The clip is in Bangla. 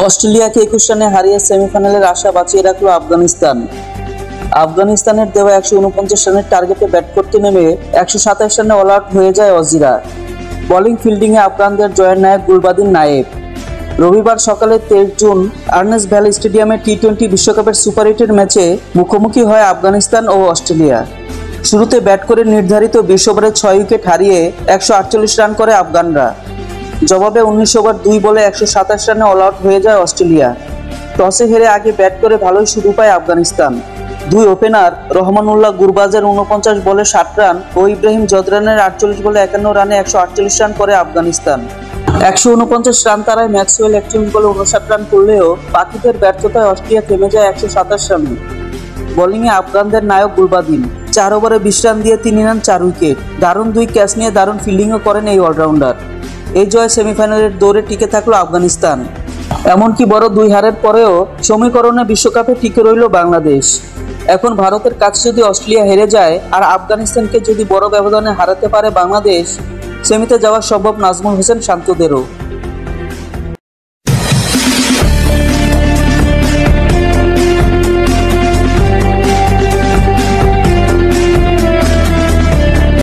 অস্ট্রেলিয়াকে 21 রানে হারিয়ে সেমিফাইনালের আশা বাঁচিয়ে রাখল আফগানিস্তান। আফগানিস্তানের দেওয়া 149 রানের টার্গেটে ব্যাট করতে নেমে 127 রানে অল আউট হয়ে যায় অজিরা। বোলিং ফিল্ডিংয়ে আফগানদের জয়ের নায়ক গুলবাদিন নায়েব। রবিবার সকালে 23 জুন আর্নেস্ট ভ্যালি স্টেডিয়ামে টি-20 বিশ্বকাপের সুপার 8-এর ম্যাচে মুখোমুখি হয় আফগানিস্তান ও অস্ট্রেলিয়া। শুরুতে ব্যাট করে নির্ধারিত 20 ওভারে 6 উইকেট হারিয়ে 148 রান করে আফগানরা। জবাবে 19 ওভার 2 বলে 127 রানে অল আউট হয়ে যায় অস্ট্রেলিয়া। টসে হেরে আগে ব্যাট করে ভালোই শুরু পায় আফগানিস্তান। দুই ওপেনার রহমানুল্লাহ গুরবাজের 49 বলে 60 রান ও ইব্রাহিম জদরানের 48 বলে 51 রানে 148 রান করে আফগানিস্তান। 149 রান তারায় ম্যাক্সওয়েল 41 বলে 59 রান করলেও বাকিদের ব্যর্থতায় অস্ট্রেলিয়া থেমে যায় 127 রানে। বোলিংয়ে আফগানদের নায়ক গুলবাদিন 4 ওভারে 20 রান দিয়ে 3 রান 4 উইকেট। দারুণ 2 ক্যাচ নিয়ে দারুণ ফিল্ডিংও করেন এই অলরাউন্ডার। এই জয় সেমিফাইনালের দৌড়ে টিকে থাকলো আফগানিস্তান। এমনকি বড় 2 হারের পরেও সমীকরণে বিশ্বকাপে টিকে রইল বাংলাদেশ। এখন ভারতের কাছে যদি অস্ট্রেলিয়া হেরে যায় আর আফগানিস্তানকে যদি বড় ব্যবধানে হারাতে পারে বাংলাদেশ, সেমিতে যাওয়া সম্ভব নাজমুল হোসেন শান্তদেরও।